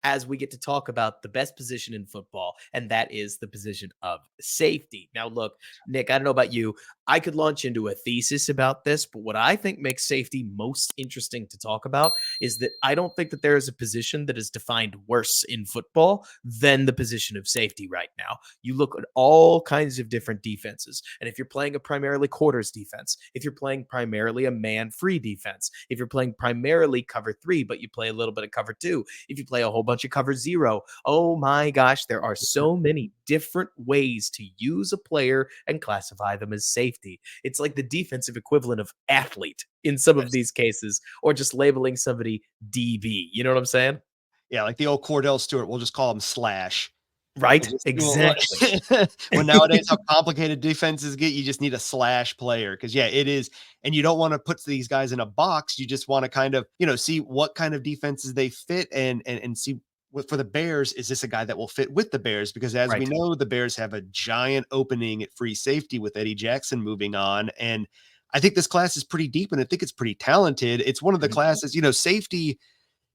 as we get to talk about the best position in football, and that is the position of safety. Now, look, Nick, I don't know about you. I could launch into a thesis about this, but what I think makes safety most interesting to talk about is that I don't think that there is a position that is defined worse in football than the position of safety right now. You look at all kinds of different defenses, and if you're playing a primarily quarters defense, if you're playing primarily a man free defense, if you're playing primarily cover three, but you play a little bit of cover two, if you play a whole bunch of cover zero, oh my gosh, there are so many different ways to use a player and classify them as safety. It's like the defensive equivalent of athlete in some of Yes. these cases, or just labeling somebody DB. You know what I'm saying? Yeah, like the old Cordell Stewart, we'll just call him Slash. We'll Right? just Exactly. when nowadays how complicated defenses get, you just need a slash player because yeah, it is, and you don't want to put these guys in a box. You just want to kind of see what kind of defenses they fit and see for the Bears, is this a guy that will fit with the Bears? Because as we Right. know, the Bears have a giant opening at free safety with Eddie Jackson moving on, and I think this class is pretty deep, and I think it's pretty talented. It's one of the Mhm. classes, safety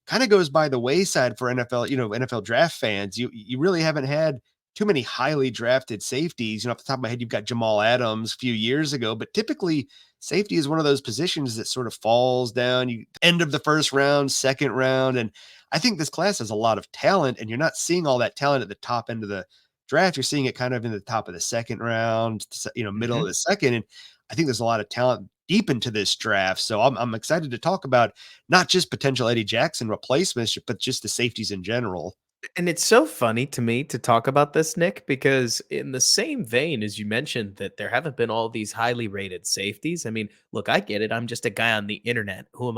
kind of goes by the wayside for NFL, NFL draft fans. You really haven't had too many highly drafted safeties. Off the top of my head, you've got Jamal Adams a few years ago, but typically safety is one of those positions that sort of falls down you end of the first round, second round. And I think this class has a lot of talent, and you're not seeing all that talent at the top end of the draft. You're seeing it kind of in the top of the second round, middle of Mhm. the second. And I think there's a lot of talent deep into this draft. So I'm excited to talk about not just potential Eddie Jackson replacements, but just the safeties in general. And it's so funny to me to talk about this, Nick, because in the same vein as you mentioned that there haven't been all these highly rated safeties. I mean, look, I get it. I'm just a guy on the internet. Who am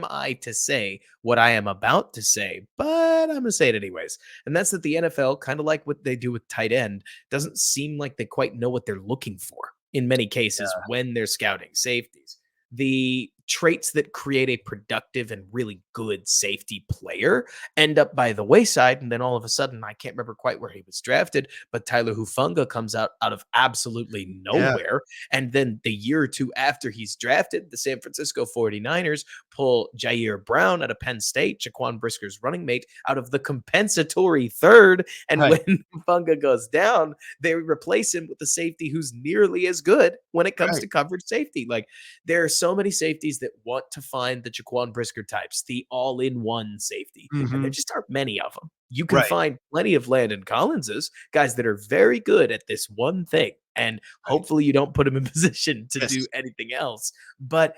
I to say what I am about to say? But I'm going to say it anyways. And that's that the NFL, kind of like what they do with tight end, doesn't seem like they quite know what they're looking for in many cases Yeah. when they're scouting safeties. The traits that create a productive and really good safety player end up by the wayside. And then all of a sudden, I can't remember quite where he was drafted, but Tyler Hufunga comes out of absolutely Yeah. nowhere. And then the year or two after he's drafted, the San Francisco 49ers pull Jair Brown out of Penn State, Jaquan Brisker's running mate, out of the compensatory third. And Right. when Hufunga goes down, they replace him with a safety who's nearly as good when it comes Right. to coverage safety. Like there are so many safeties that want to find the Jaquan Brisker types, the all-in-one safety, and there Mhm. just aren't many of them. You can Right. find plenty of Landon Collinses, guys that are very good at this one thing, and Right. hopefully you don't put them in position to do Yes. anything else. But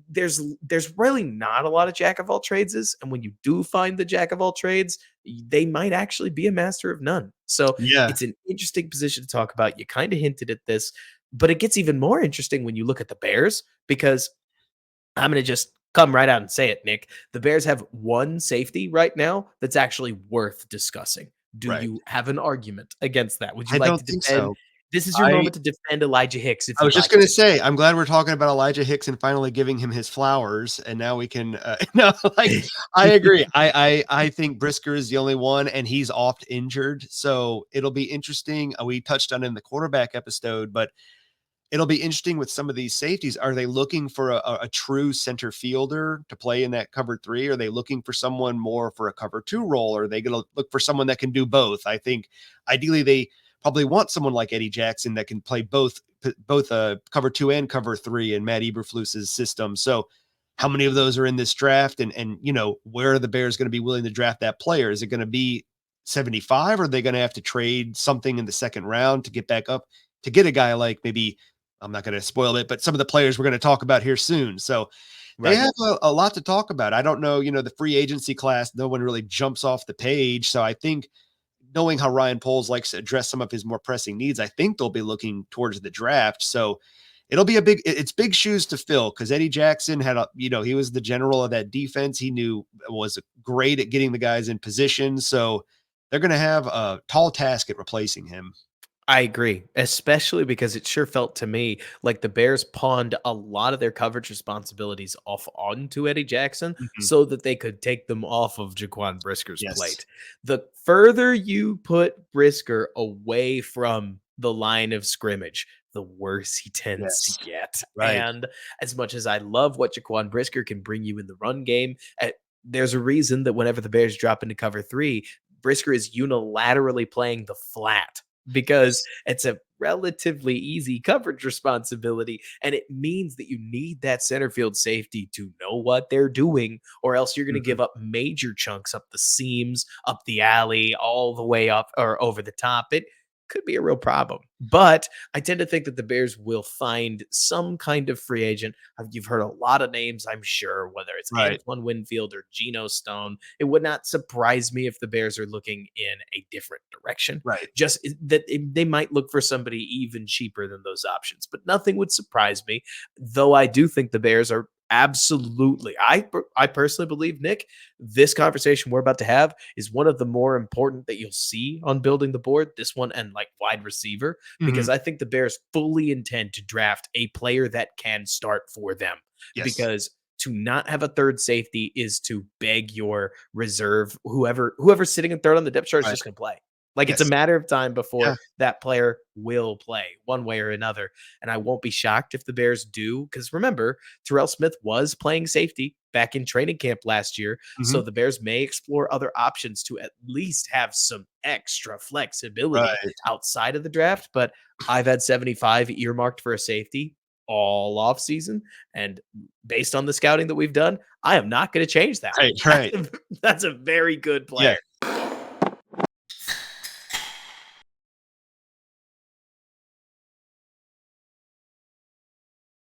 there's really not a lot of jack of all tradeses, and when you do find the jack of all trades, they might actually be a master of none. So Yeah. it's an interesting position to talk about. You kind of hinted at this, but it gets even more interesting when you look at the Bears because I'm going to just come right out and say it, Nick. The Bears have one safety right now that's actually worth discussing. Do Right. you have an argument against that? Would you I like to don't think defend? so. This is your I moment to defend Elijah Hicks if I you'd was just like gonna to. say, I'm glad we're talking about Elijah Hicks and finally giving him his flowers, and now we can, no, like, I agree. I think Brisker is the only one, and he's oft injured, so it'll be interesting. We touched on it in the quarterback episode, but it'll be interesting with some of these safeties. Are they looking for a true center fielder to play in that cover three? Are they looking for someone more for a cover two role? Or are they going to look for someone that can do both? I think ideally they probably want someone like Eddie Jackson that can play both cover two and cover three in Matt Eberflus's system. So how many of those are in this draft? And where are the Bears going to be willing to draft that player? Is it going to be 75? Or are they going to have to trade something in the second round to get back up to get a guy like maybe, I'm not going to spoil it, but some of the players we're going to talk about here soon. So they Right. have a lot to talk about. I don't know, the free agency class, no one really jumps off the page. So I think knowing how Ryan Poles likes to address some of his more pressing needs, I think they'll be looking towards the draft. So it'll be it's big shoes to fill because Eddie Jackson he was the general of that defense. He knew was great at getting the guys in position. So they're going to have a tall task at replacing him. I agree, especially because it sure felt to me like the Bears pawned a lot of their coverage responsibilities off onto Eddie Jackson Mhm. so that they could take them off of Jaquan Brisker's Yes. plate. The further you put Brisker away from the line of scrimmage, the worse he tends to Yes. get. Right. And as much as I love what Jaquan Brisker can bring you in the run game, there's a reason that whenever the Bears drop into cover 3, Brisker is unilaterally playing the flat because Yes. it's a relatively easy coverage responsibility. And it means that you need that center field safety to know what they're doing, or else you're going to Mhm. give up major chunks up the seams, up the alley, all the way up or over the top. It could be a real problem. But I tend to think that the Bears will find some kind of free agent. You've heard a lot of names, I'm sure, whether it's Right. Antoine Winfield or Geno Stone. It would not surprise me if the Bears are looking in a different direction. Right. Just that they might look for somebody even cheaper than those options, but nothing would surprise me. Though I do think the Bears are absolutely. I personally believe, Nick, this conversation we're about to have is one of the more important that you'll see on building the board. This one and like wide receiver, because Mhm. I think the Bears fully intend to draft a player that can start for them. Yes. Because to not have a third safety is to beg your reserve, whoever's sitting in third on the depth chart is Right. just going to play. Like it's a Yes. matter of time before Yeah. that player will play one way or another. And I won't be shocked if the Bears do, because remember, Terrell Smith was playing safety back in training camp last year. So Mhm. the Bears may explore other options to at least have some extra flexibility Right. outside of the draft. But I've had 75 earmarked for a safety all off season. And based on the scouting that we've done, I am not going to change that. Right. Right. That's a very good Yeah. player.